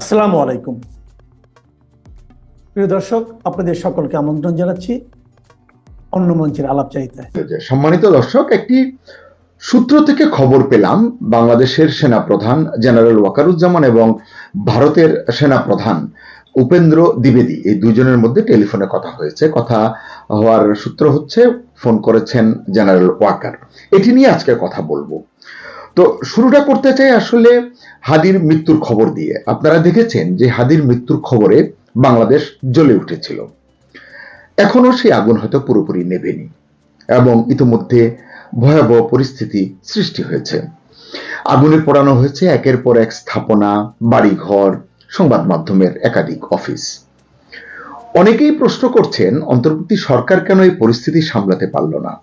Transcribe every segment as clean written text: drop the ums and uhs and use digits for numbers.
আসসালামু আলাইকুম প্রিয় দর্শক, আপনাদের সকলকে আমন্ত্রণ জানাচ্ছি অন্য মঞ্চের আলাপচারিতায়। সম্মানিত দর্শক, একটি সূত্র থেকে খবর পেলাম বাংলাদেশের সেনাপ্রধান জেনারেল ওয়াকারুজ্জামান এবং ভারতের সেনাপ্রধান উপেন্দ্র দ্বিবেদী, এই দুজনের মধ্যে টেলিফোনে কথা হয়েছে। কথা হওয়ার সূত্র হচ্ছে ফোন করেছেন জেনারেল ওয়াকার। এটি নিয়ে আজকে কথা বলবো। তো শুরুটা করতে চাই আসলে হাদির মৃত্যুর খবর দিয়ে। আপনারা দেখেছেন যে হাদির মৃত্যুর খবরে বাংলাদেশ জ্বলে উঠেছিল। এখনো সেই আগুন হয়তো পুরোপুরি নেভেনি এবং ইতিমধ্যে ভয়াবহ পরিস্থিতি সৃষ্টি হয়েছে। আগুনে পোড়ানো হয়েছে একের পর এক স্থাপনা, বাড়িঘর, সংবাদ মাধ্যমের একাধিক অফিস। অনেকেই প্রশ্ন করছেন অন্তর্বর্তী সরকার কেন এই পরিস্থিতি সামলাতে পারল না।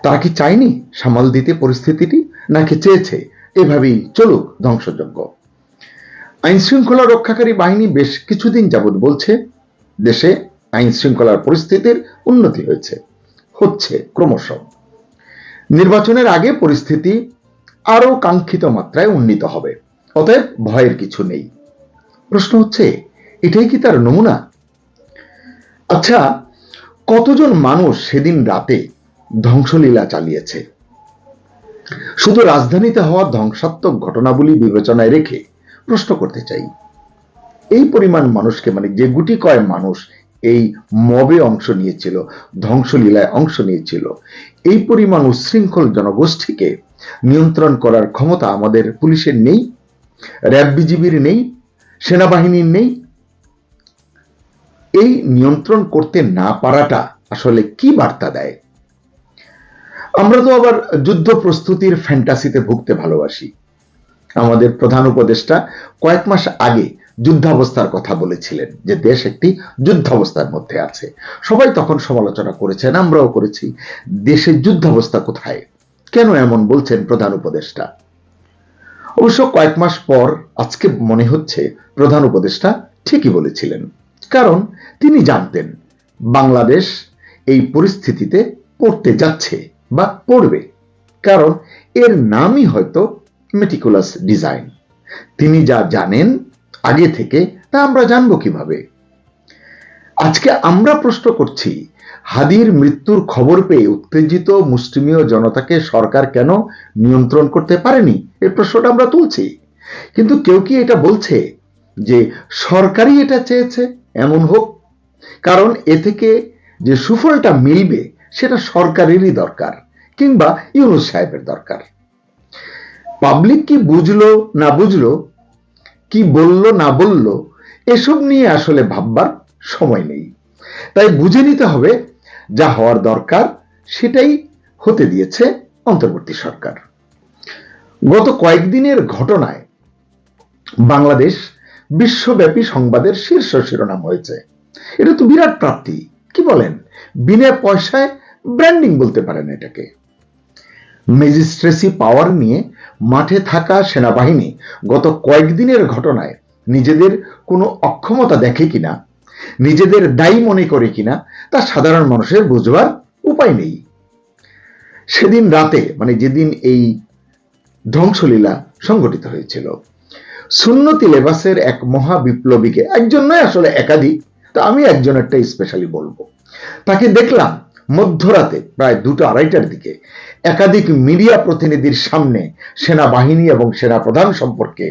তারা কি চায়নি সামাল দিতে পরিস্থিতিটি, নাকি চেয়েছে এভাবেই চলুক ধ্বংসযজ্ঞ? আইন শৃঙ্খলা রক্ষাকারী বাহিনী বেশ কিছুদিন যাবৎ বলছে দেশে আইন শৃঙ্খলার পরিস্থিতির উন্নতি হচ্ছে ক্রমশ। নির্বাচনের আগে পরিস্থিতি আরো কাঙ্ক্ষিত মাত্রায় উন্নীত হবে, অতএব ভয়ের কিছু নেই। প্রশ্ন হচ্ছে, এটাই কি তার নমুনা? আচ্ছা, কতজন মানুষ সেদিন রাতে ধ্বংসলীলা চালিয়েছে? শুধু রাজধানীতে হওয়া ধ্বংসাত্মক ঘটনাবলী বিবেচনায় রেখে প্রশ্ন করতে চাই, এই পরিমাণ মানুষকে, মানে যে গুটি কয় মানুষ এই মবে অংশ নিয়েছিল, ধ্বংসলীলায় অংশ নিয়েছিল, এই পরিমাণ উচ্ছৃঙ্খল জনগোষ্ঠীকে নিয়ন্ত্রণ করার ক্ষমতা আমাদের পুলিশের নেই, র্যাব বিজিবির নেই, সেনাবাহিনীর নেই। এই নিয়ন্ত্রণ করতে না পারাটা আসলে কি বার্তা দেয়? আমরা তো আবার যুদ্ধ প্রস্তুতির ফ্যান্টাসিতে ভুগতে ভালোবাসি। আমাদের প্রধান উপদেষ্টা কয়েক মাস আগে যুদ্ধাবস্থার কথা বলেছিলেন, যে দেশ একটি যুদ্ধাবস্থার মধ্যে আছে। সবাই তখন সমালোচনা করেছেন, আমরাও করেছি। দেশের যুদ্ধাবস্থা কোথায়? কেন এমন বলছেন প্রধান উপদেষ্টা? অবশ্য কয়েক মাস পর আজকে মনে হচ্ছে প্রধান উপদেষ্টা ঠিকই বলেছিলেন, কারণ তিনি জানতেন বাংলাদেশ এই পরিস্থিতিতে পড়তে যাচ্ছে বা পড়বে, কারণ এর নামই হয়তো মেটিকুলাস ডিজাইন। তিনি যা জানেন আগে থেকে, তা আমরা জানবো কিভাবে? আজকে আমরা প্রশ্ন করছি, হাদির মৃত্যুর খবর পেয়ে উত্তেজিত মুসলিমীয় জনতাকে সরকার কেন নিয়ন্ত্রণ করতে পারেনি? এই প্রশ্নটা আমরা তুলছি। কিন্তু কেউ কি এটা বলছে যে সরকারই এটা চেয়েছে এমন হোক? কারণ এ থেকে যে সুফলটা মিলবে সেটা সরকারেরই দরকার, কিংবা ইউনূস সাহেবের দরকার। পাবলিক কি বুঝলো না বুঝলো, কি বললো না বললো, এসব নিয়ে আসলে ভাববার সময় নেই। তাই বুঝে নিতে হবে, যা হওয়ার দরকার সেটাই হতে দিয়েছে অন্তর্বর্তী সরকার। গত কয়েকদিনের ঘটনায় বাংলাদেশ বিশ্বব্যাপী সংবাদের শীর্ষ শিরোনাম হয়েছে। এটা তো বিরাট প্রাপ্তি। কি বলেন? বিনা পয়সায় ব্র্যান্ডিং বলতে পারেন এটাকে। ম্যাজিস্ট্রেসি পাওয়ার নিয়ে মাঠে থাকা সেনাবাহিনী গত কয়েকদিনের ঘটনায় নিজেদের কোনো অক্ষমতা দেখে কিনা, নিজেদের দায়ী মনে করে কিনা, তা সাধারণ মানুষের বুঝবার উপায় নেই। সেদিন রাতে, মানে যেদিন এই ধ্বংসলীলা সংঘটিত হয়েছিল, সুন্নতি লেবাসের এক মহা বিপ্লবীকে, একজন নয় আসলে একাধিক, তো আমি একজনেরটা স্পেশালি বলবো, তাকে দেখলাম মধ্যরাতে প্রায় 2টা-2:30টার দিকে একাধিক মিডিয়া প্রতিনিধির সামনে সেনাবাহিনী এবং সেনাপ্রধান সম্পর্কে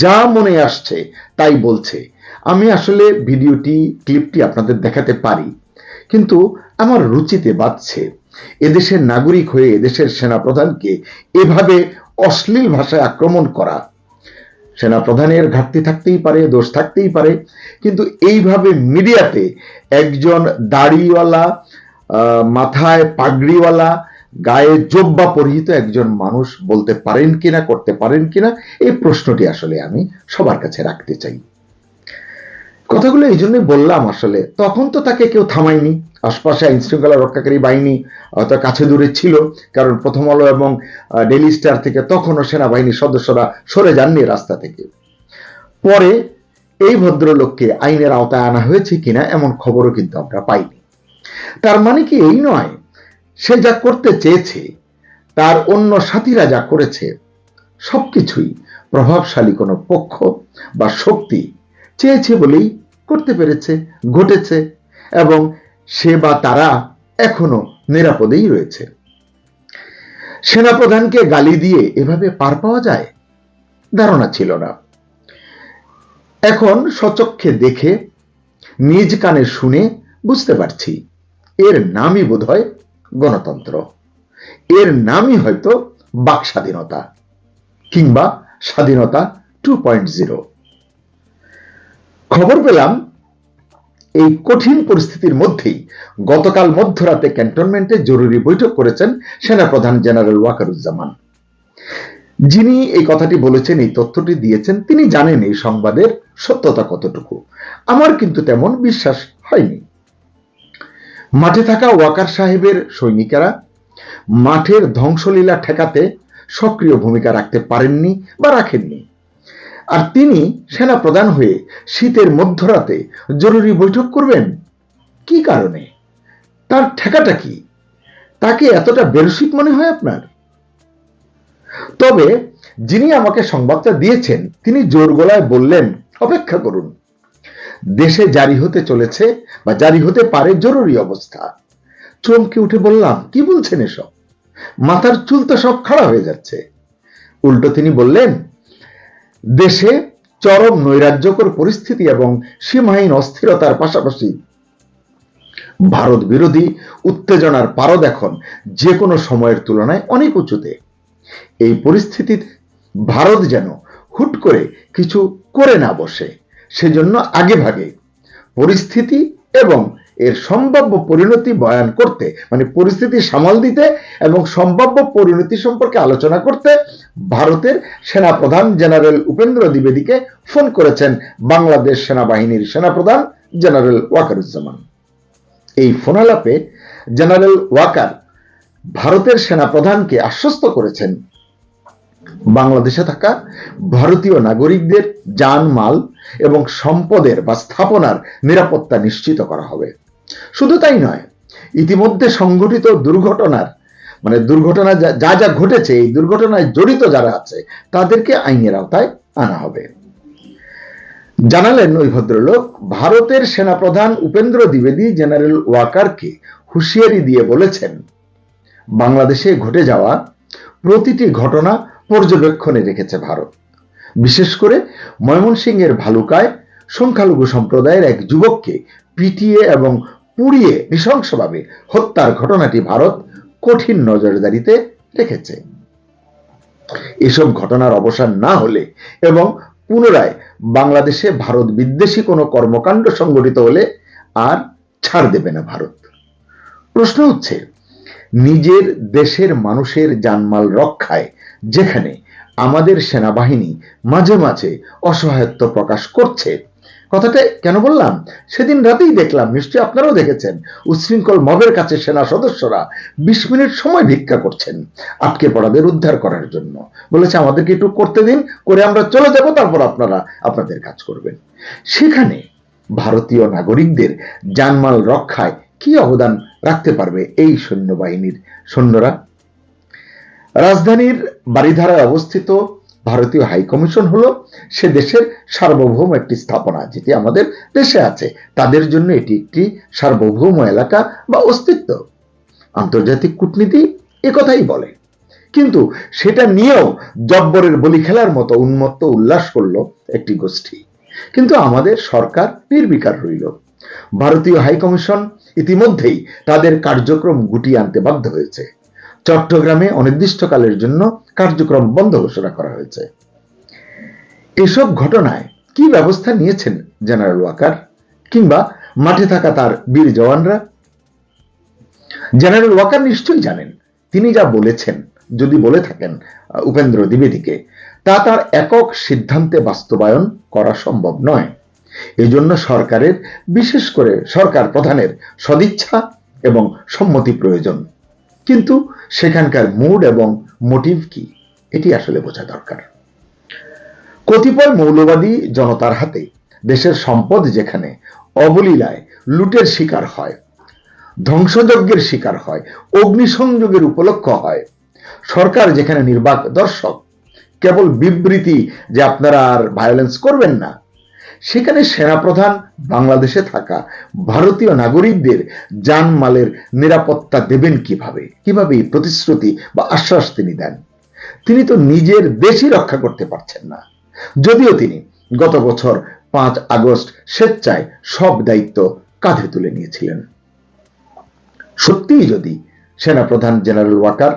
যা মনে আসছে তাই বলছে। আমি আসলে ক্লিপটি আপনাদের দেখাতে পারি, কিন্তু আমার রুচিতে বাধছে এদেশের নাগরিক হয়ে এদেশের সেনাপ্রধানকে এভাবে অশ্লীল ভাষায় আক্রমণ করা। সেনাপ্রধানের ঘাটতি থাকতেই পারে, দোষ থাকতেই পারে, কিন্তু এইভাবে মিডিয়াতে একজন দাড়িওয়ালা, মাথায় পাগড়িওয়ালা, গায়ে জোব্বা পরিহিত একজন মানুষ বলতে পারেন কিনা, করতে পারেন কিনা, এই প্রশ্নটি আসলে আমি সবার কাছে রাখতে চাই। কথাগুলো এই জন্যই বললাম, আসলে তখন তো তাকে কেউ থামায়নি। আশপাশে আইন শৃঙ্খলা রক্ষাকারী বাহিনী হয়তো কাছে দূরে ছিল, কারণ প্রথম আলো এবং ডেইলি স্টার থেকে তখনও সেনাবাহিনীর সদস্যরা সরে যাননি রাস্তা থেকে। পরে এই ভদ্রলোককে আইনের আওতায় আনা হয়েছে কিনা এমন খবরও কিন্তু আমরা পাইনি। তার মানে কি এই নয়, সে যা করতে চেয়েছে, তার অন্য সাথীরা যা করেছে, সবকিছুই প্রভাবশালী কোনো পক্ষ বা শক্তি চেয়েছে বলেই করতে পেরেছে, ঘটেছে, এবং সে বা তারা এখনো নিরাপদেই রয়েছে। সেনাপ্রধানকে গালি দিয়ে এভাবে পার পাওয়া যায় ধারণা ছিল না। এখন সচক্ষে দেখে, নিজ কানে শুনে বুঝতে পারছি এর নামই বোধহয় গণতন্ত্র, এর নামই হয়তো বাক স্বাধীনতা কিংবা স্বাধীনতা 2.0। খবর পেলাম এই কঠিন পরিস্থিতির মধ্যেই গতকাল মধ্যরাতে ক্যান্টনমেন্টে জরুরি বৈঠক করেছেন সেনাপ্রধান জেনারেল ওয়াকারুজ্জামান। যিনি এই কথাটি বলেছেন, এই তথ্যটি দিয়েছেন, তিনি জানেন এই সংবাদের সত্যতা কতটুকু। আমার কিন্তু তেমন বিশ্বাস হয়নি। মাঠে থাকা ওয়াকার সাহেবের সৈনিকেরা মাঠের ধ্বংসলীলা ঠেকাতে সক্রিয় ভূমিকা রাখতে পারেননি বা রাখেননি, আর তিনি সেনাপ্রধান হয়ে শীতের মধ্যরাতে জরুরি বৈঠক করবেন কি কারণে? তার ঠেকাটা কি? তাকে এতটা বেরসিক মনে হয় আপনার? তবে যিনি আমাকে সংবাদটা দিয়েছেন তিনি জোর গলায় বললেন, অপেক্ষা করুন, দেশে জারি হতে চলেছে বা জারি হতে পারে জরুরি অবস্থা। চমকে উঠে বললাম, কি বলছেন এসব? মাথার চুল তো সব খাড়া হয়ে যাচ্ছে। উল্টো তিনি বললেন, দেশে চরম নৈরাজ্যকর পরিস্থিতি এবং সীমাহীন অস্থিরতার পাশাপাশি ভারত বিরোধী উত্তেজনার পারদ এখন যে কোনো সময়ের তুলনায় অনেক উঁচুতে। এই পরিস্থিতিতে ভারত যেন হুট করে কিছু করে না বসে, সেজন্য আগেভাগে পরিস্থিতি এবং এর সম্ভাব্য পরিণতি বয়ান করতে, মানে পরিস্থিতি সামাল দিতে এবং সম্ভাব্য পরিণতি সম্পর্কে আলোচনা করতে ভারতের সেনাপ্রধান জেনারেল উপেন্দ্র দ্বিবেদীকে ফোন করেছেন বাংলাদেশ সেনাবাহিনীর সেনাপ্রধান জেনারেল ওয়াকারুজ্জামান। এই ফোনালাপে জেনারেল ওয়াকার ভারতের সেনাপ্রধানকে আশ্বস্ত করেছেন বাংলাদেশে থাকা ভারতীয় নাগরিকদের জানমাল এবং সম্পদের বা স্থাপনার নিরাপত্তা নিশ্চিত করা হবে। শুধু তাই নয়, ইতিমধ্যে সংঘটিত দুর্ঘটনা যা যা ঘটেছে, এই দুর্ঘটনায় জড়িত যারা আছে তাদেরকে আইনের আওতায় আনা হবে। জানালেন ওই ভদ্রলোক, ভারতের সেনাপ্রধান উপেন্দ্র দ্বিবেদী জেনারেল ওয়াকারকে হুঁশিয়ারি দিয়ে বলেছেন, বাংলাদেশে ঘটে যাওয়া প্রতিটি ঘটনা পর্যবেক্ষণে রেখেছে ভারত। বিশেষ করে ময়মনসিংহের ভালুকায় সংখ্যালঘু সম্প্রদায়ের এক যুবককে পিটিয়ে এবং পুড়িয়ে নৃশংসভাবে হত্যার ঘটনাটি ভারত কঠিন নজরদারিতে রেখেছে। এসব ঘটনার অবসান না হলে এবং পুনরায় বাংলাদেশে ভারত বিদ্বেষী কোনো কর্মকাণ্ড সংঘটিত হলে আর ছাড় দেবে না ভারত। প্রশ্ন হচ্ছে, নিজের দেশের মানুষের জানমাল রক্ষায় যেখানে আমাদের সেনাবাহিনী মাঝে মাঝে অসহায়ত্ব প্রকাশ করছে, কথাটা কেন বললাম? সেদিন রাতেই দেখলাম, নিশ্চয়ই আপনারাও দেখেছেন, উচ্ছৃঙ্খল মবের কাছে সেনা সদস্যরা 20 মিনিট সময় ভিক্ষা করছেন আটকে পড়াদের উদ্ধার করার জন্য। বলেছে, আমাদেরকে একটু করতে দিন, করে আমরা চলে যাব, তারপর আপনারা আপনাদের কাজ করবেন। সেখানে ভারতীয় নাগরিকদের জানমাল রক্ষায় কি অবদান রাখতে পারবে এই সৈন্যবাহিনীর সৈন্যরা? রাজধানীর বারিধারায় অবস্থিত ভারতীয় হাই কমিশন হলো সে দেশের সার্বভৌম একটি স্থাপনা, যেটি আমাদের দেশে আছে। তাদের জন্য এটি একটি সার্বভৌম এলাকা বা অস্তিত্ব। আন্তর্জাতিক কূটনীতি একথাই বলে, কিন্তু সেটা নিয়েও জব্বরের বলি খেলার মতো উন্মত্ত উল্লাস করলো একটি গোষ্ঠী। কিন্তু আমাদের সরকার নির্বিকার রইল। ভারতীয় হাই কমিশন ইতিমধ্যেই তাদের কার্যক্রম গুটিয়ে আনতে বাধ্য হয়েছে। চট্টগ্রামে অনির্দিষ্টকালের জন্য কার্যক্রম বন্ধ ঘোষণা করা হয়েছে। এসব ঘটনায় কি ব্যবস্থা নিয়েছেন জেনারেল ওয়াকার কিংবা মাঠে থাকা তার বীর জওয়ানরা? জেনারেল ওয়াকার নিশ্চয়ই জানেন, তিনি যা বলেছেন, যদি বলে থাকেন উপেন্দ্র দ্বিবেদীকে, তা তার একক সিদ্ধান্তে বাস্তবায়ন করা সম্ভব নয়। এজন্য সরকারের, বিশেষ করে সরকার প্রধানের সদিচ্ছা এবং সম্মতি প্রয়োজন। কিন্তু সেখানকার মুড এবং মোটিভ কি, এটি আসলে বোঝা দরকার। কতিপয় মৌলবাদী জনতার হাতে দেশের সম্পদ যেখানে অবলীলায় লুটের শিকার হয়, ধ্বংসযজ্ঞের শিকার হয়, অগ্নিসংযোগের উপলক্ষ হয়, সরকার যেখানে নির্বাক দর্শক, কেবল বিবৃতি যে আপনারা আর ভায়োলেন্স করবেন না, সেখানে সেনাপ্রধান বাংলাদেশে থাকা ভারতীয় নাগরিকদের জানমালের নিরাপত্তা দেবেন কিভাবে? কিভাবে এই প্রতিশ্রুতি বা আশ্বাস তিনি দেন? তিনি তো নিজের দেশই রক্ষা করতে পারছেন না, যদিও তিনি গত বছর 5 আগস্ট স্বেচ্ছায় সব দায়িত্ব কাঁধে তুলে নিয়েছিলেন। সত্যিই যদি সেনাপ্রধান জেনারেল ওয়াকার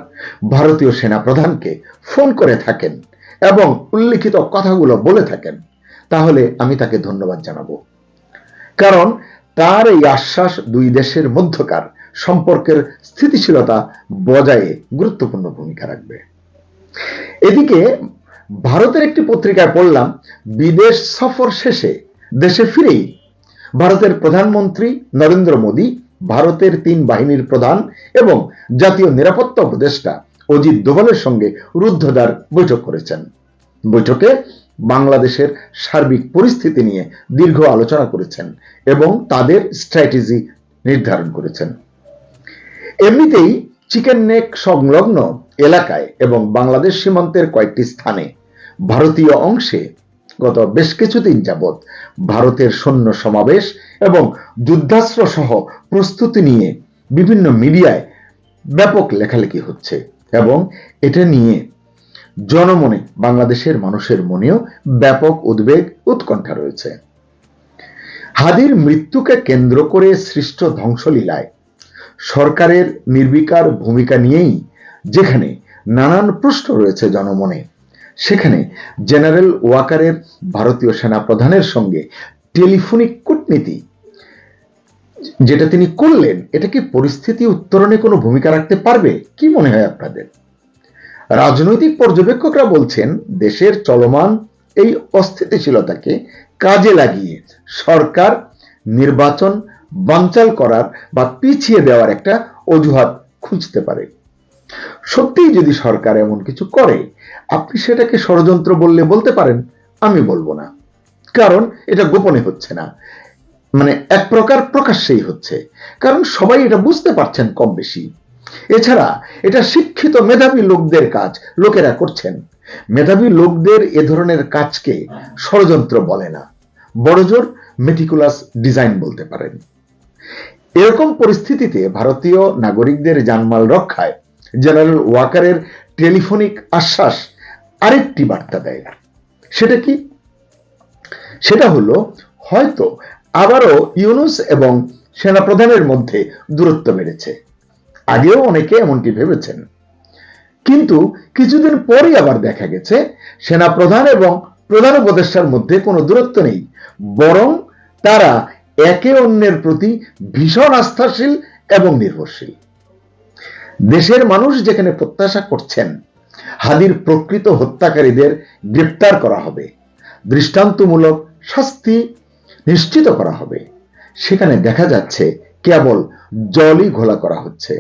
ভারতীয় সেনাপ্রধানকে ফোন করে থাকেন এবং উল্লিখিত কথাগুলো বলে থাকেন, তাহলে আমি তাকে ধন্যবাদ জানাবো। কারণ তার এই আশ্বাস দুই দেশের মধ্যকার সম্পর্কের স্থিতিশীলতা বজায়ে গুরুত্বপূর্ণ ভূমিকা রাখবে। এদিকে ভারতের একটি পত্রিকায় পড়লাম, বিদেশ সফর শেষে দেশে ফিরেই ভারতের প্রধানমন্ত্রী নরেন্দ্র মোদী ভারতের 3 বাহিনীর প্রধান এবং জাতীয় নিরাপত্তা উপদেষ্টা অজিত দোভালের সঙ্গে রুদ্ধদ্বার বৈঠক করেছেন। বৈঠকে বাংলাদেশের সার্বিক পরিস্থিতি নিয়ে দীর্ঘ আলোচনা করেছেন এবং তাদের স্ট্র্যাটেজি নির্ধারণ করেছেন। এমনিতেই চিকেন নেক সংলগ্ন এলাকায় এবং বাংলাদেশ সীমান্তের কয়েকটি স্থানে ভারতীয় অংশে গত বেশ কিছুদিন যাবৎ ভারতের সৈন্য সমাবেশ এবং যুদ্ধাস্ত্র সহ প্রস্তুতি নিয়ে বিভিন্ন মিডিয়ায় ব্যাপক লেখালেখি হচ্ছে এবং এটা নিয়ে জনমনে, বাংলাদেশের মানুষের মনেও ব্যাপক উদ্বেগ উৎকণ্ঠা রয়েছে। হাদির মৃত্যুকে কেন্দ্র করে সৃষ্ট ধ্বংসলীলায় সরকারের নির্বিকার ভূমিকা নিয়েই যেখানে নানান প্রশ্ন রয়েছে জনমনে, সেখানে জেনারেল ওয়াকারের ভারতীয় সেনাপ্রধানের সঙ্গে টেলিফোনিক কূটনীতি যেটা তিনি করলেন, এটা কি পরিস্থিতি উত্তরণে কোনো ভূমিকা রাখতে পারবে? কি মনে হয় আপনাদের? রাজনৈতিক পর্যবেক্ষকরা বলছেন, দেশের চলমান এই অস্থিতিশীলতাকে কাজে লাগিয়ে সরকার নির্বাচন বানচাল করার বা পিছিয়ে দেওয়ার একটা অজুহাত খুঁজতে পারে। সত্যিই যদি সরকার এমন কিছু করে, আপনি সেটাকে ষড়যন্ত্র বললে বলতে পারেন, আমি বলবো না, কারণ এটা গোপনে হচ্ছে না, মানে এক প্রকার প্রকাশ্যেই হচ্ছে, কারণ সবাই এটা বুঝতে পারছেন কম বেশি। এছাড়া এটা শিক্ষিত মেধাবী লোকদের কাজ, লোকেরা করছেন। মেধাবী লোকদের এ ধরনের কাজকে ষড়যন্ত্র বলে না, বড়জোর মেটিকুলাস ডিজাইন বলতে পারেন। এরকম পরিস্থিতিতে ভারতীয় নাগরিকদের জানমাল রক্ষায় জেনারেল ওয়াকারের টেলিফোনিক আশ্বাস আরেকটি বার্তা দেয়। সেটা কি? সেটা হলো, হয়তো আবারও ইউনূস এবং সেনাপ্রধানের মধ্যে দূরত্ব বেড়েছে। আগেও অনেকে এমনটি ভেবেছেন, কিন্তু কিছুদিন পরই আবার দেখা গেছে সেনাপ্রধান এবং প্রধান উপদেষ্টার মধ্যে কোনো দূরত্ব নেই, বরং তারা একে অন্যের প্রতি ভীষণ আস্থাশীল এবং নির্ভরশীল। দেশের মানুষ যেখানে প্রত্যাশা করছেন হাদির প্রকৃত হত্যাকারীদের গ্রেপ্তার করা হবে, দৃষ্টান্তমূলক শাস্তি নিশ্চিত করা হবে, সেখানে দেখা যাচ্ছে কেবল জলই ঘোলা করা হচ্ছে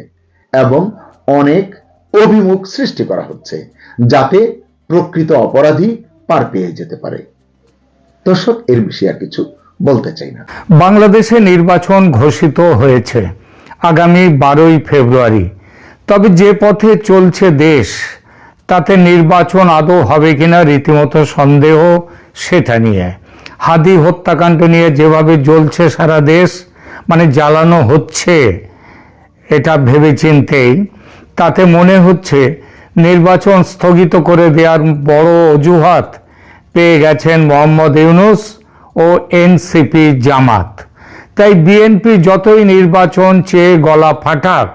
এবং অনেক অভিমুখ সৃষ্টি করা হচ্ছে, যাতে প্রকৃত অপরাধী পার পেয়ে যেতে পারে। দর্শক, এর বিষয়ে আর কিছু বলতে চাই না। বাংলাদেশে নির্বাচন ঘোষিত হয়েছে আগামী 12ই ফেব্রুয়ারি। তবে যে পথে চলছে দেশ, তাতে নির্বাচন আদৌ হবে কিনা রীতিমতো সন্দেহ সেটা নিয়ে। হাদি হত্যাকাণ্ড নিয়ে যেভাবে জ্বলছে সারা দেশ, মানে জ্বালানো হচ্ছে এটা ভেবেচিন্তেই, তাতে মনে হচ্ছে নির্বাচন স্থগিত করে দেওয়ার বড় অজুহাত পেয়ে গেছেন মোহাম্মদ ইউনূস ও এনসিপি জামাত। তাই বিএনপি যতই নির্বাচন চেয়ে গলা ফাটাক,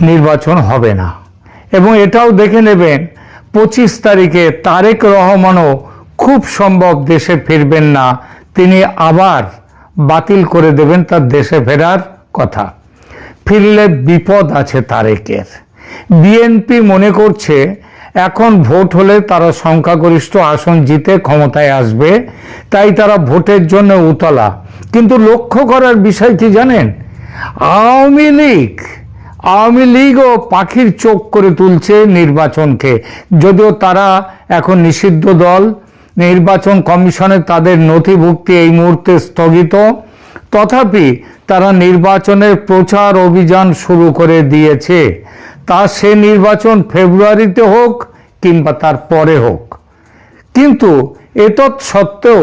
নির্বাচন হবে না। এবং এটাও দেখে নেবেন 25 তারিখে তারেক রহমানও খুব সম্ভব দেশে ফিরবেন না, তিনি আবার বাতিল করে দেবেন তার দেশে ফেরার কথা। ফিরলে বিপদ আছে তারেকের। বিএনপি মনে করছে এখন ভোট হলে তারা সংখ্যাগরিষ্ঠ আসন জিতে ক্ষমতায় আসবে, তাই তারা ভোটের জন্য উতলা। কিন্তু লক্ষ্য করার বিষয় কি জানেন? আওয়ামী লীগও পাখির চোখ করে তুলছে নির্বাচনকে। যদিও তারা এখন নিষিদ্ধ দল, নির্বাচন কমিশনে তাদের নথিভুক্তি এই মুহূর্তে স্থগিত, তথাপি তারা নির্বাচনের প্রচার অভিযান শুরু করে দিয়েছে। তা সে নির্বাচন ফেব্রুয়ারিতে হোক কিংবা তার পরে হোক। কিন্তু এতৎ সত্ত্বেও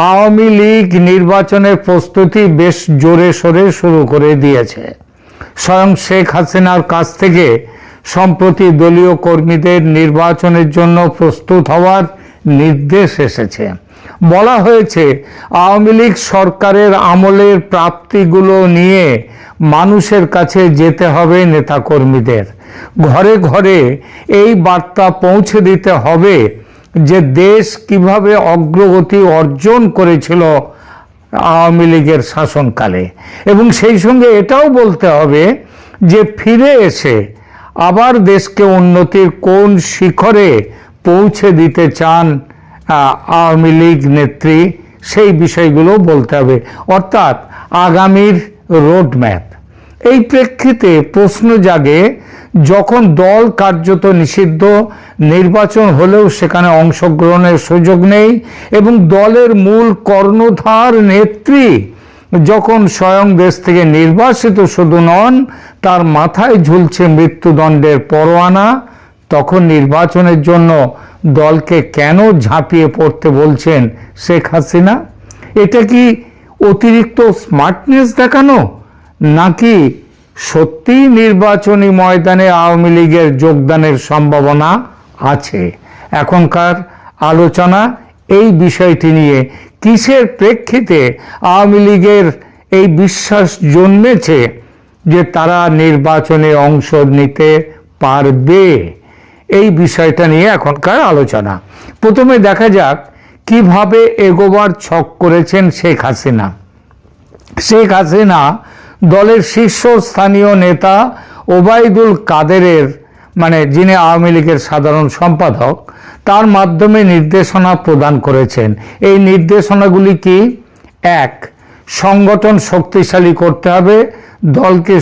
আওয়ামী লীগ নির্বাচনের প্রস্তুতি বেশ জোরে সোরে শুরু করে দিয়েছে। স্বয়ং শেখ হাসিনার কাছ থেকে সম্প্রতি দলীয় কর্মীদের নির্বাচনের জন্য প্রস্তুত হওয়ার নির্দেশ এসেছে। বলা হয়েছে আওয়ামী লীগ সরকারের আমলের প্রাপ্তিগুলো নিয়ে মানুষের কাছে যেতে হবে নেতাকর্মীদের, ঘরে ঘরে এই বার্তা পৌঁছে দিতে হবে যে দেশ কিভাবে অগ্রগতি অর্জন করেছিল আওয়ামী লীগের শাসনকালে, এবং সেই সঙ্গে এটাও বলতে হবে যে ফিরে এসে আবার দেশকে উন্নতির কোন শিখরে পৌঁছে দিতে চান আওয়ামী লীগ নেত্রী, সেই বিষয়গুলো বলতে হবে, অর্থাৎ আগামীর রোডম্যাপ। এই প্রেক্ষিতে প্রশ্ন জাগে, যখন দল কার্যত নিষিদ্ধ, নির্বাচন হলেও সেখানে অংশগ্রহণের সুযোগ নেই, এবং দলের মূল কর্ণধার নেত্রী যখন স্বয়ং দেশ থেকে নির্বাসিত শুধু নন, তার মাথায় ঝুলছে মৃত্যুদণ্ডের পরোয়ানা, তখন নির্বাচনের জন্য দলকে কেন ঝাঁপিয়ে পড়তে বলছেন শেখ হাসিনা? এটা কি অতিরিক্ত স্মার্টনেস দেখানো, নাকি সত্যিই নির্বাচনী ময়দানে আওয়ামী লীগের যোগদানের সম্ভাবনা আছে? এখনকার আলোচনা এই বিষয়টি নিয়ে। কিসের প্রেক্ষিতে আওয়ামী লীগের এই বিশ্বাস জন্মেছে যে তারা নির্বাচনে অংশ নিতে পারবে, এই বিষয়টা নিয়ে এখনকার আলোচনা। প্রথমে দেখা যাক কিভাবে এগোবার ছক করেছেন শেখ হাসিনা। শেখ হাসিনা দলের শীর্ষস্থানীয় নেতা ওবায়দুল কাদেরের, যিনি আওয়ামী লীগের সাধারণ সম্পাদক, তার মাধ্যমে নির্দেশনা প্রদান করেছেন। এই নির্দেশনাগুলি কি? 1. সংগঠন শক্তিশালী করতে হবে, দলকে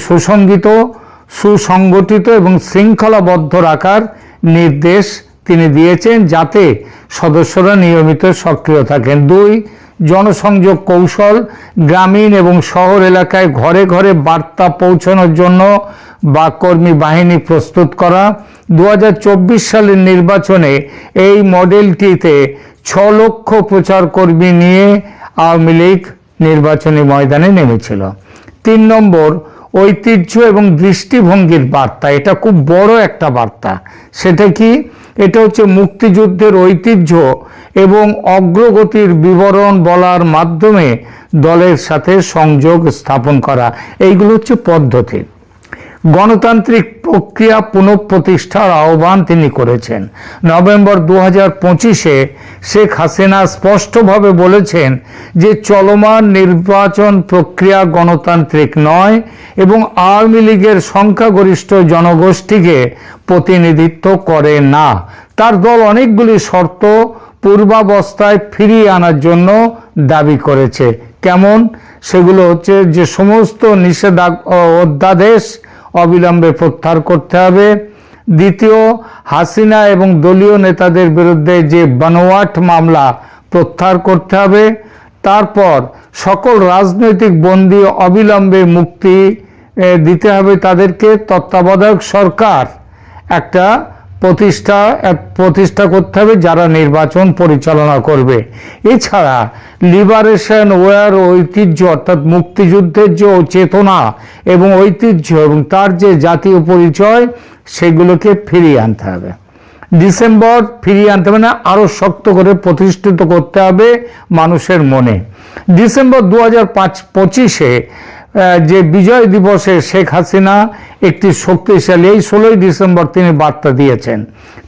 সুসংগঠিত এবং শৃঙ্খলাবদ্ধ রাখার নির্দেশ তিনি দিয়েছেন, যাতে সদস্যরা নিয়মিত সক্রিয় থাকেন। 2. জনসংযোগ কৌশল, গ্রামীণ এবং শহর এলাকায় ঘরে ঘরে বার্তা পৌঁছানোর জন্য বা কর্মী বাহিনী প্রস্তুত করা। 2024 সালের নির্বাচনে এই মডেলটিতে 6 লক্ষ প্রচার কর্মী নিয়ে আওয়ামী লীগ নির্বাচনী ময়দানে নেমেছিল। 3 নম্বর, ঐতিহ্য এবং দৃষ্টিভঙ্গির বার্তা। এটা খুব বড় একটা বার্তা। সেটা কি? এটা হচ্ছে মুক্তিযুদ্ধের ঐতিহ্য এবং অগ্রগতির বিবরণ বলার মাধ্যমে দলের সাথে সংযোগ স্থাপন করা। এইগুলো হচ্ছে পদ্ধতি। গণতান্ত্রিক প্রক্রিয়া পুনঃপ্রতিষ্ঠার আহ্বান তিনি করেছেন। নভেম্বর 2025-এ শেখ হাসিনা স্পষ্টভাবে বলেছেন যে চলমান নির্বাচন প্রক্রিয়া গণতান্ত্রিক নয় এবং আওয়ামী লীগের সংখ্যাগরিষ্ঠ জনগোষ্ঠীকে প্রতিনিধিত্ব করে না। তার দল অনেকগুলি শর্ত পূর্বাবস্থায় ফিরিয়ে আনার জন্য দাবি করেছে। কেমন? সেগুলো হচ্ছে যে সমস্ত অধ্যাদেশ অবিলম্বে প্রত্যাহার করতে হবে। 2, হাসিনা এবং দলীয় নেতাদের বিরুদ্ধে যে বানোয়াট মামলা প্রত্যাহার করতে হবে। তারপর সকল রাজনৈতিক বন্দী অবিলম্বে মুক্তি দিতে হবে তাদেরকে। তত্ত্বাবধায়ক সরকার একটা প্রতিষ্ঠা করতে হবে যারা নির্বাচন পরিচালনা করবে। এছাড়া লিবারেশন ওয়ার ঐতিহ্য, অর্থাৎ মুক্তিযুদ্ধের যে চেতনা এবং ঐতিহ্য এবং তার যে জাতীয় পরিচয়, সেগুলোকে ফিরিয়ে আনতে হবে। ডিসেম্বর ফিরিয়ে আনতে হবে না, আরো শক্ত করে প্রতিষ্ঠিত করতে হবে মানুষের মনে। ডিসেম্বর 2025-এ যে বিজয় দিবসে শেখ হাসিনা একটি শক্তিশালী, এই 16 ডিসেম্বর তিনি বার্তা দিয়েছেন।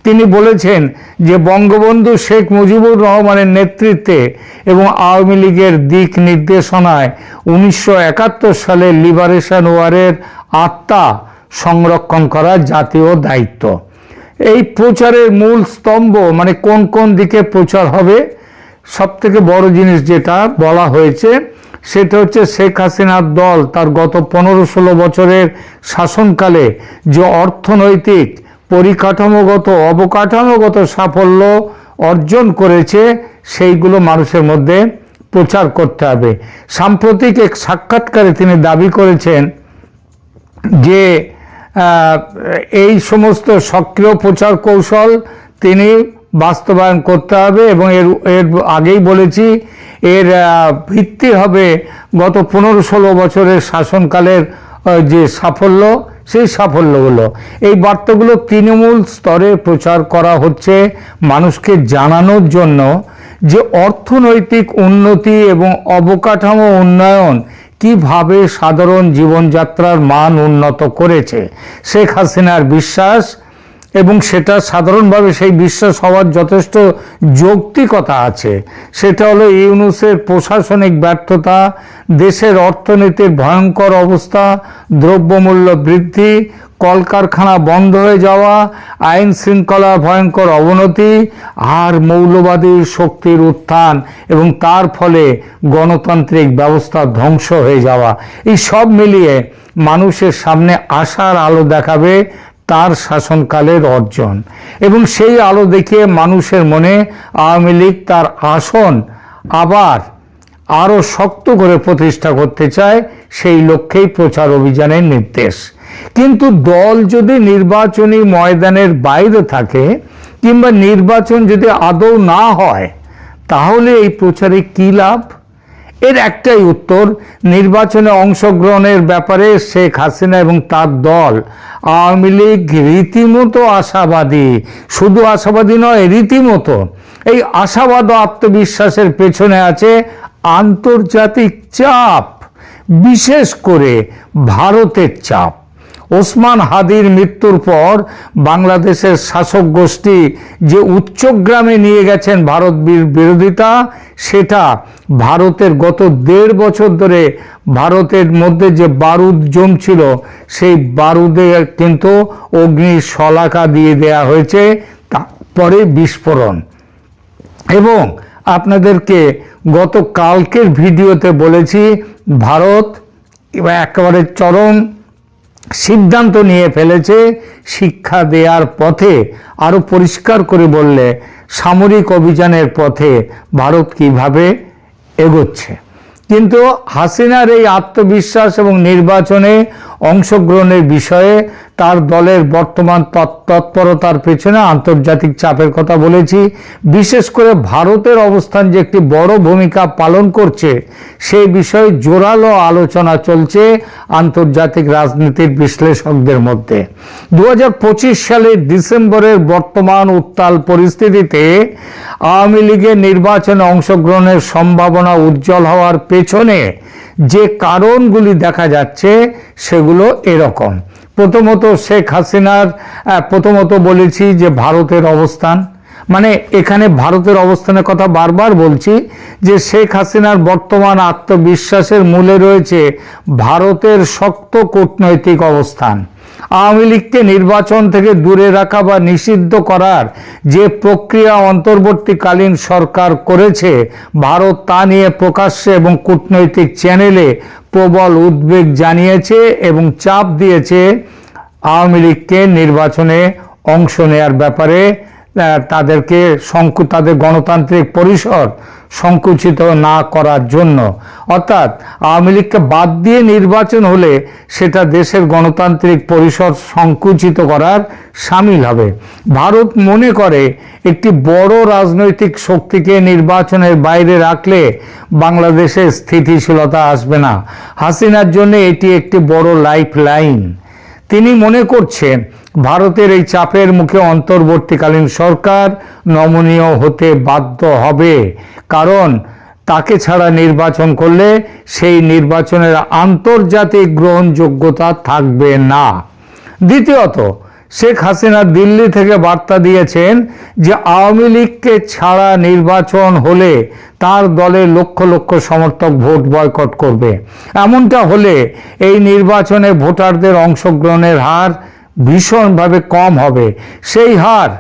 তিনি বলেছেন যে বঙ্গবন্ধু শেখ মুজিবুর রহমানের নেতৃত্বে এবং আওয়ামী লীগের দিক নির্দেশনায় 1971 সালে লিবারেশন ওয়ারের আত্মা সংরক্ষণ করা জাতীয় দায়িত্ব। এই প্রচারের মূল স্তম্ভ, কোন কোন দিকে প্রচার হবে, সব থেকে বড় জিনিস যেটা বলা হয়েছে সেটা হচ্ছে শেখ হাসিনার দল তার গত 15-16 বছরের শাসনকালে যে অর্থনৈতিক, পরিকাঠামোগত, অবকাঠামোগত সাফল্য অর্জন করেছে সেইগুলো মানুষের মধ্যে প্রচার করতে হবে। সাম্প্রতিক এক সাক্ষাৎকারে তিনি দাবি করেছেন যে এই সমস্ত সক্রিয় প্রচার কৌশল তিনি বাস্তবায়ন করতে হবে এবং এর এর আগেই বলেছি এর ভিত্তি হবে গত 15-16 বছরের শাসনকালের যে সাফল্য, সেই সাফল্যগুলো, এই বার্তাগুলো তৃণমূল স্তরে প্রচার করা হচ্ছে মানুষকে জানানোর জন্য যে অর্থনৈতিক উন্নতি এবং অবকাঠামো উন্নয়ন কিভাবে সাধারণ জীবনযাত্রার মান উন্নত করেছে। শেখ হাসিনার বিশ্বাস, এবং সেটা সাধারণভাবে সেই বিশ্বাস হওয়ার যথেষ্ট যৌক্তিকতা আছে, সেটা হলো ইউনূসের প্রশাসনিক ব্যর্থতা, দেশের অর্থনীতির ভয়ঙ্কর অবস্থা, দ্রব্যমূল্য বৃদ্ধি, কলকারখানা বন্ধ হয়ে যাওয়া, আইন শৃঙ্খলার ভয়ঙ্কর অবনতি, আর মৌলবাদী শক্তির উত্থান এবং তার ফলে গণতান্ত্রিক ব্যবস্থা ধ্বংস হয়ে যাওয়া। এই সব মিলিয়ে মানুষের সামনে আশার আলো দেখাবে তার শাসনকালের অর্জন, এবং সেই আলো দেখিয়ে মানুষের মনে আওয়ামী লীগ তার আসন আবার আরও শক্ত করে প্রতিষ্ঠা করতে চায়, সেই লক্ষ্যেই প্রচার অভিযানের নির্দেশ। কিন্তু দল যদি নির্বাচনী ময়দানের বাইরে থাকে কিংবা নির্বাচন যদি আদৌ না হয়, তাহলে এই প্রচারে কী লাভ? এর একটাই উত্তর, নির্বাচনে অংশগ্রহণের ব্যাপারে শেখ হাসিনা এবং তার দল আওয়ামী লীগ রীতিমতো আশাবাদী, শুধু আশাবাদী নয়, রীতিমতো। এই আশাবাদ ও আত্মবিশ্বাসের পেছনে আছে আন্তর্জাতিক চাপ, বিশেষ করে ভারতের চাপ। ওসমান হাদির মৃত্যুর পর বাংলাদেশের শাসক গোষ্ঠী যে উচ্চগ্রামে নিয়ে গেছেন ভারত বিরোধিতা, সেটা ভারতের গত 1.5 বছর ধরে ভারতের মধ্যে যে বারুদ জমছিল, সেই বারুদে কিন্তু অগ্নির শলাকা দিয়ে দেয়া হয়েছে, তারপরে বিস্ফোরণ। এবং আপনাদেরকে গত কালকের ভিডিওতে বলেছি, ভারত একেবারে চরম সিদ্ধান্ত নিয়ে ফেলেছে শিক্ষা দেওয়ার পথে, আরও পরিষ্কার করে বললে সামরিক অভিযানের পথে ভারত কিভাবে এগোচ্ছে। কিন্তু হাসিনার এই আত্মবিশ্বাস এবং নির্বাচনে অংশগ্রহণের বিষয়ে তার দলের বর্তমান তৎপরতার পেছনে আন্তর্জাতিক চাপের কথা বলেছি। বিশেষ করে ভারতের অবস্থান যে একটি বড় ভূমিকা পালন করছে, সেই বিষয়ে জোরালো আলোচনা চলছে আন্তর্জাতিক রাজনীতির বিশ্লেষকদের মধ্যে। 2025 সালের ডিসেম্বরের বর্তমান উত্তাল পরিস্থিতিতে আওয়ামী লীগের নির্বাচনে অংশগ্রহণের সম্ভাবনা উজ্জ্বল হওয়ার পেছনে যে কারণগুলি দেখা যাচ্ছে, সেগুলো এরকম। প্রথমত শেখ হাসিনার, প্রথমত বলেছি যে ভারতের অবস্থান, মানে এখানে ভারতের অবস্থানের কথা বারবার বলছি, যে শেখ হাসিনার বর্তমান আত্মবিশ্বাসের মূলে রয়েছে ভারতের শক্ত কূটনৈতিক অবস্থান। আওয়ামী লীগকে নির্বাচন থেকে দূরে রাখা বা নিষিদ্ধ করার যে প্রক্রিয়া অন্তর্বর্তীকালীন সরকার করেছে, ভারত তা নিয়ে প্রকাশ্যে এবং কূটনৈতিক চ্যানেলে প্রবল উদ্বেগ জানিয়েছে এবং চাপ দিয়েছে আওয়ামী লীগকে নির্বাচনে অংশ নেয়ার ব্যাপারে, তাদের গণতান্ত্রিক পরিসর সংকুচিত না করার জন্য। অর্থাৎ আওয়ামী লীগকে বাদ দিয়ে নির্বাচন হলে সেটা দেশের গণতান্ত্রিক পরিসর সংকুচিত করার সামিল হবে। ভারত মনে করে একটি বড় রাজনৈতিক শক্তিকে নির্বাচনের বাইরে রাখলে বাংলাদেশের স্থিতিশীলতা আসবে না। হাসিনার জন্য এটি একটি বড় লাইফ লাইন। তিনি মনে করছেন ভারতের এই চাপের মুখে অন্তর্বর্তীকালীন সরকার নমনীয় হতে বাধ্য হবে, কারণ তাকে ছাড়া নির্বাচন করলে সেই নির্বাচনের আন্তর্জাতিক গ্রহণযোগ্যতা থাকবে না। দ্বিতীয়ত, শেখ হাসিনা দিল্লি থেকে বার্তা দিয়েছেন যে আওয়ামী লীগকে ছাড়া নির্বাচন হলে তার দলের লক্ষ লক্ষ সমর্থক ভোট বয়কট করবে। এমনটা হলে এই নির্বাচনে ভোটারদের অংশগ্রহণের হার ভীষণভাবে কম হবে। সেই হার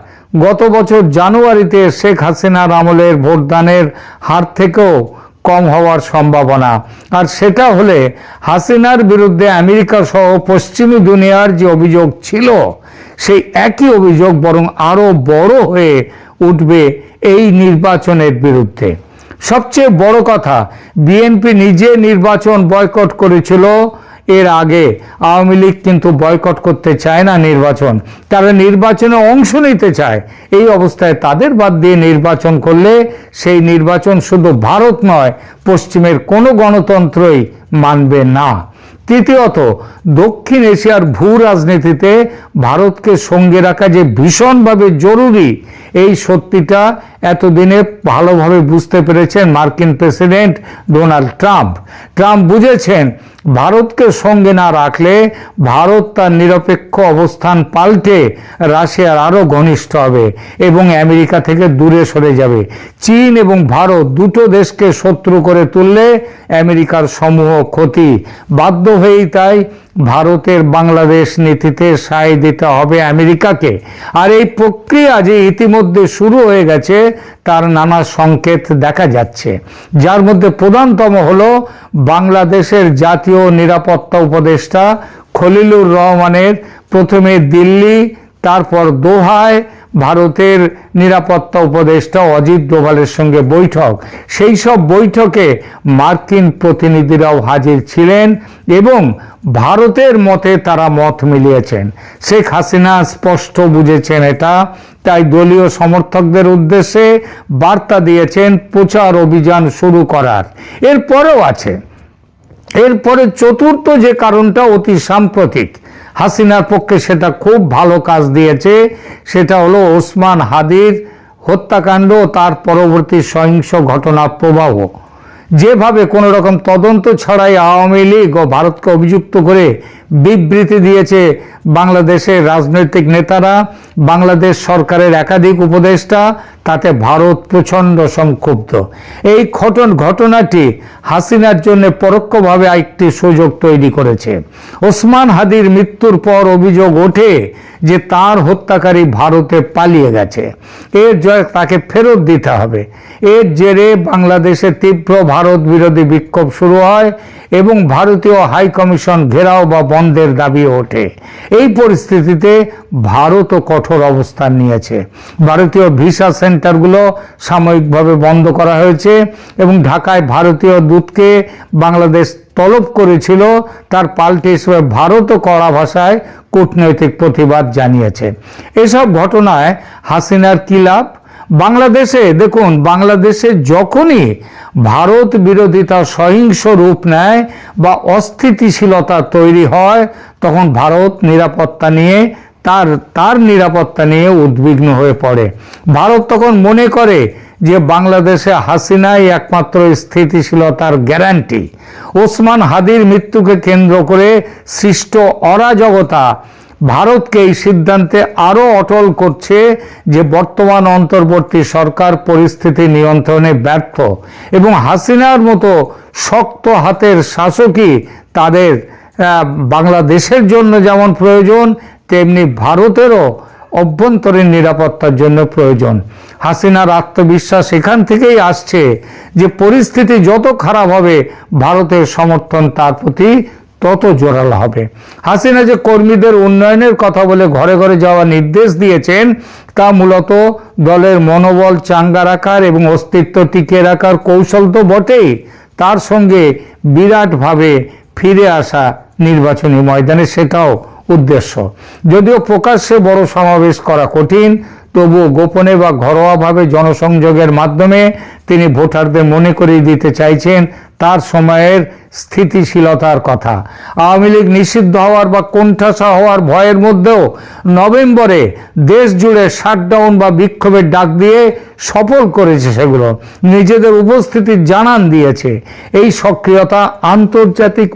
গত বছর জানুয়ারিতে শেখ হাসিনার আমলের ভোটদানের হার থেকেও কম হওয়ার সম্ভাবনা। আর সেটা হলে হাসিনার বিরুদ্ধে আমেরিকা সহ পশ্চিমী দুনিয়ার যে অভিযোগ ছিল, সেই একই অভিযোগ বরং আরও বড় হয়ে উঠবে এই নির্বাচনের বিরুদ্ধে। সবচেয়ে বড় কথা, বিএনপি নিজে নির্বাচন বয়কট করেছিল এর আগে আওয়ামী লীগ কিন্তু বয়কট করতে চায় না নির্বাচন, তারা নির্বাচনে অংশ নিতে চায়। এই অবস্থায় তাদের বাদ দিয়ে নির্বাচন করলে সেই নির্বাচন শুধু ভারত নয়, পশ্চিমের কোনো গণতন্ত্রই মানবে না। তৃতীয়ত, দক্ষিণ এশিয়ার ভূ রাজনীতিতে ভারতকে সঙ্গে রাখা যে ভীষণভাবে জরুরি, এই সত্যিটা এতদিনে ভালোভাবে বুঝতে পেরেছেন মার্কিন প্রেসিডেন্ট ডোনাল্ড ট্রাম্প। ট্রাম্প বুঝেছেন ভারতকে সঙ্গে না রাখলে ভারত তার নিরপেক্ষ অবস্থান পাল্টে রাশিয়ার আরও ঘনিষ্ঠ হবে এবং আমেরিকা থেকে দূরে সরে যাবে। চীন এবং ভারত দুটো দেশকে শত্রু করে তুললে আমেরিকার সমূহ ক্ষতি। বাধ্য হয়েই তাই ভারতের বাংলাদেশ নীতিতে সায় দিতে হবে আমেরিকাকে। আর এই প্রক্রিয়া যে ইতিমধ্যে শুরু হয়ে গেছে তার নানা সংকেত দেখা যাচ্ছে, যার মধ্যে প্রধানতম হলো বাংলাদেশের জাতীয় নিরাপত্তা উপদেষ্টা খলিলুর রহমানের প্রথমে দিল্লি, তারপর দোহায় ভারতের নিরাপত্তা উপদেষ্টা অজিত ডোভালের সঙ্গে বৈঠক। সেই সব বৈঠকে মার্কিন প্রতিনিধিরাও হাজির ছিলেন এবং ভারতের মতে তারা মত মিলিয়েছেন। শেখ হাসিনা স্পষ্ট বুঝেছেন এটা, তাই দলীয় সমর্থকদের উদ্দেশ্যে বার্তা দিয়েছেন প্রচার অভিযান শুরু করার। এরপরেও আছে, এরপরে চতুর্থ যে কারণটা অতি সাম্প্রতিক, হাসিনার পক্ষে সেটা খুব ভালো কাজ দিয়েছে, সেটা হলো ওসমান হাদির হত্যাকাণ্ড, তার পরবর্তী সহিংস ঘটনার প্রবাহ। যেভাবে কোনো রকম তদন্ত ছাড়াই আওয়ামী লীগ ও ভারতকে অভিযুক্ত করে বিবৃতি দিয়েছে বাংলাদেশের রাজনৈতিক নেতারা, বাংলাদেশ সরকারের একাধিক উপদেষ্টা, তাতে ভারত প্রচণ্ড সংক্ষুব্ধ। এই ঘটনাটি হাসিনার জন্য পরোক্ষভাবে একটি সুযোগ তৈরি করেছে। ওসমান হাদির মৃত্যুর পর অভিযোগ ওঠে যে তার হত্যাকারী ভারতে পালিয়ে গেছে, এর জয় তাকে ফেরত দিতে হবে। এর জেরে বাংলাদেশে তীব্র ভারত বিরোধী বিক্ষোভ শুরু হয় এবং ভারতীয় হাই কমিশন ঘেরাও বা বন্ধের দাবি ওঠে। এই পরিস্থিতিতে ভারতও কঠোর অবস্থান নিয়েছে। ভারতীয় ভিসা সেন্টারগুলো সাময়িকভাবে বন্ধ করা হয়েছে এবং ঢাকায় ভারতীয় দূতকে বাংলাদেশ তলব করেছিল, তার পাল্টে হিসেবে ভারতও কড়া ভাষায় কূটনৈতিক প্রতিবাদ জানিয়েছে। এসব ঘটনায় হাসিনার কি লাভ? বাংলাদেশে দেখুন, বাংলাদেশে যখনই ভারত বিরোধিতা সহিংস রূপ নেয় বা অস্থিতিশীলতা তৈরি হয়, তখন ভারত নিরাপত্তা নিয়ে তার নিরাপত্তা নিয়ে উদ্বিগ্ন হয়ে পড়ে। ভারত তখন মনে করে যে বাংলাদেশে হাসিনাই একমাত্র স্থিতিশীলতার গ্যারান্টি। ওসমান হাদির মৃত্যুকে কেন্দ্র করে সৃষ্ট অরাজকতা ভারতকে এই সিদ্ধান্তে আরও অটল করছে যে বর্তমান অন্তর্বর্তী সরকার পরিস্থিতি নিয়ন্ত্রণে ব্যর্থ এবং হাসিনার মতো শক্ত হাতের শাসকই তাদের বাংলাদেশের জন্য যেমন প্রয়োজন, তেমনি ভারতেরও অভ্যন্তরীণ নিরাপত্তার জন্য প্রয়োজন। হাসিনার আত্মবিশ্বাস এখান থেকেই আসছে যে পরিস্থিতি যত খারাপ হবে ভারতের সমর্থন তার প্রতি তত জোরালো হবে। হাসিনা যে কর্মীদের উন্নয়নের কথা বলে ঘরে ঘরে যাওয়া নির্দেশ দিয়েছেন, তা মূলত দলের মনোবল চাঙ্গা রাখার এবং অস্তিত্ব টিকিয়ে রাখার কৌশল তো বটেই, তার সঙ্গে বিরাটভাবে ফিরে আসা নির্বাচনী ময়দানে সেটাও উদ্দেশ্য। যদিও প্রকাশ্যে বড় সমাবেশ করা কঠিন, তবুও গোপনে বা ঘরোয়াভাবে জনসংযোগের মাধ্যমে তিনি ভোটারদের মনে করিয়ে দিতে চাইছেন তার সময়ের স্থিতিশীলতার কথা। আওয়ামী লীগ নিষিদ্ধ হওয়ার বা কোণঠাসা হওয়ার ভয়ের মধ্যেও নভেম্বরে দেশ জুড়ে শাটডাউন বা বিক্ষোভের ডাক দিয়ে সফল করেছে, সেগুলো নিজেদের উপস্থিতির জানান দিয়েছে। এই সক্রিয়তা আন্তর্জাতিক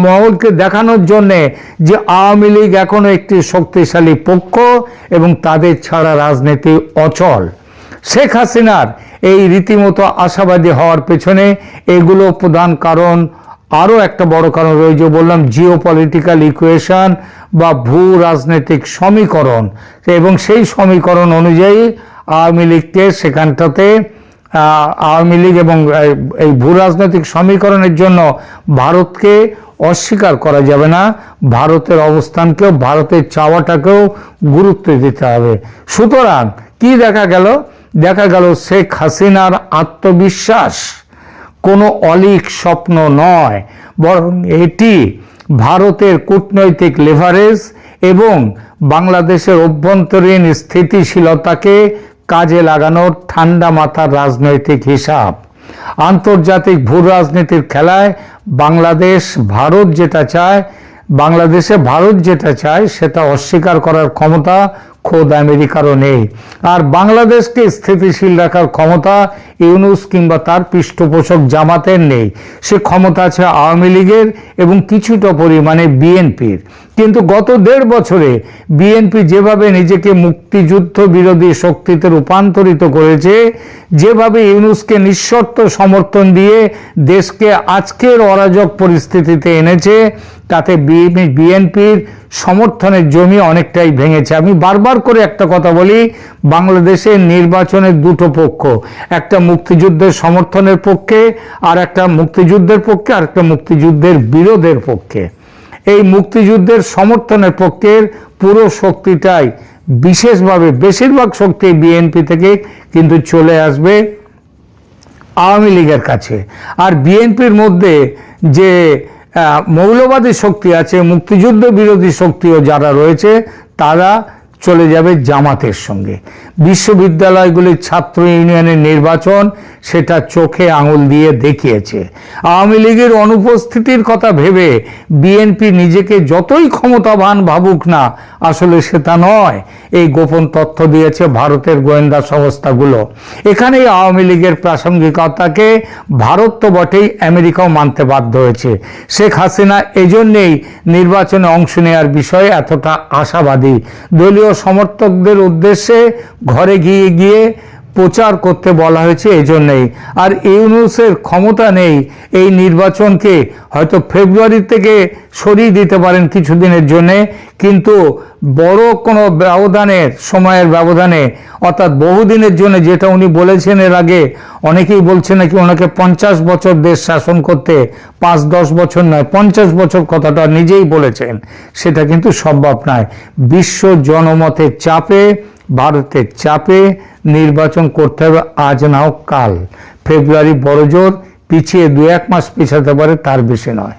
মহলকে দেখানোর জন্যে যে আওয়ামী লীগ এখনো একটি শক্তিশালী পক্ষ এবং তাদের ছাড়া রাজনীতি অচল। শেখ হাসিনার এই রীতিমতো আশাবাদী হওয়ার পেছনে এগুলো প্রধান কারণ। আরও একটা বড় কারণ রয়েছে, বললাম জিও পলিটিক্যাল ইকুয়েশন বা ভূ রাজনৈতিক সমীকরণ, এবং সেই সমীকরণ অনুযায়ী আওয়ামী লীগকে সেখানটাতে আওয়ামী লীগ এবং এই ভূ রাজনৈতিক সমীকরণের জন্য ভারতকে অস্বীকার করা যাবে না। ভারতের অবস্থানকেও, ভারতের চাওয়াটাকেও গুরুত্ব দিতে হবে। সুতরাং কি দেখা গেল শেখ হাসিনার আত্মবিশ্বাস কোনো অলীক স্বপ্ন নয়, বরং এটি ভারতের কূটনৈতিক লেভারেজ এবং বাংলাদেশের অভ্যন্তরীণ স্থিতিশীলতাকে কাজে লাগানোর ঠান্ডা মাথার রাজনৈতিক হিসাব। আন্তর্জাতিক ভূ রাজনীতির খেলায় বাংলাদেশে ভারত যেটা চায় সেটা অস্বীকার করার ক্ষমতা খোদ আমেরিকারও নেই। আর বাংলাদেশকে স্থিতিশীল রাখার ক্ষমতা ইউনূস কিংবা তার পৃষ্ঠপোষক জামাতের নেই। সে ক্ষমতা আছে আওয়ামী লীগের এবং কিছুটা পরিমাণে বিএনপির। কিন্তু গত 1.5 বছরে বিএনপি যেভাবে নিজেকে মুক্তিযুদ্ধ বিরোধী শক্তিতে রূপান্তরিত করেছে, যেভাবে ইউনূসকে নিঃশর্ত সমর্থন দিয়ে দেশকে আজকের অরাজক পরিস্থিতিতে এনেছে, তাতে বিএনপির সমর্থনের জমি অনেকটাই ভেঙেছে। আমি বারবার করে একটা কথা বলি, বাংলাদেশের নির্বাচনের দুটো পক্ষ, একটা মুক্তিযুদ্ধের সমর্থনের পক্ষে আর একটা মুক্তিযুদ্ধের পক্ষে, আর একটা মুক্তিযুদ্ধের বিরোধের পক্ষে। এই মুক্তিযুদ্ধের সমর্থনের পক্ষের পুরো শক্তিটাই বেশিরভাগ শক্তি বিএনপি থেকে কিন্তু চলে আসবে আওয়ামী লীগের কাছে। আর বিএনপির মধ্যে যে মৌলবাদী শক্তি আছে, মুক্তিযুদ্ধ বিরোধী শক্তিও যারা রয়েছে, তারা চলে যাবে জামাতের সঙ্গে। বিশ্ববিদ্যালয়গুলির ছাত্র ইউনিয়নের নির্বাচন সেটা চোখে আঙুল দিয়ে দেখিয়েছে। আওয়ামী লীগের অনুপস্থিতির কথা ভেবে বিএনপি নিজেকে যতই ক্ষমতাবান ভাবুক না, আসলে সেটা নয়। এই গোপন তথ্য দিয়েছে ভারতের গোয়েন্দা সংস্থাগুলো। এখানেই আওয়ামী লীগের প্রাসঙ্গিকতাকে ভারত তো বটেই, আমেরিকাও মানতে বাধ্য হয়েছে। শেখ হাসিনা এজন্যেই নির্বাচনে অংশ নেওয়ার বিষয়ে এতটা আশাবাদী। দলীয় সমর্থকদের উদ্দেশ্যে ঘরে গিয়ে প্রচার করতে বলা হয়েছে এজন্যই। আর ইউনূসের ক্ষমতা নেই এই নির্বাচনকে হয়তো ফেব্রুয়ারি থেকে সরিয়ে দিতে পারেন কিছুদিনের জন্যে, কিন্তু বড় কোনো সময়ের ব্যবধানে অর্থাৎ বহুদিনের জন্য, যেটা উনি বলেছেন এর আগে, অনেকেই বলছে নাকি ওনাকে 50 বছর দেশ শাসন করতে, 5-10 বছর নয়, 50 বছর কথাটা নিজেই বলেছেন, সেটা কিন্তু সম্ভব নয়। বিশ্ব জনমতের চাপে, ভারতের চাপে নির্বাচন করতে হবে আজ না হোক কাল। ফেব্রুয়ারি বড়জোর, পিছিয়ে 2-1 মাস পিছাতে পারে, তার বেশি নয়।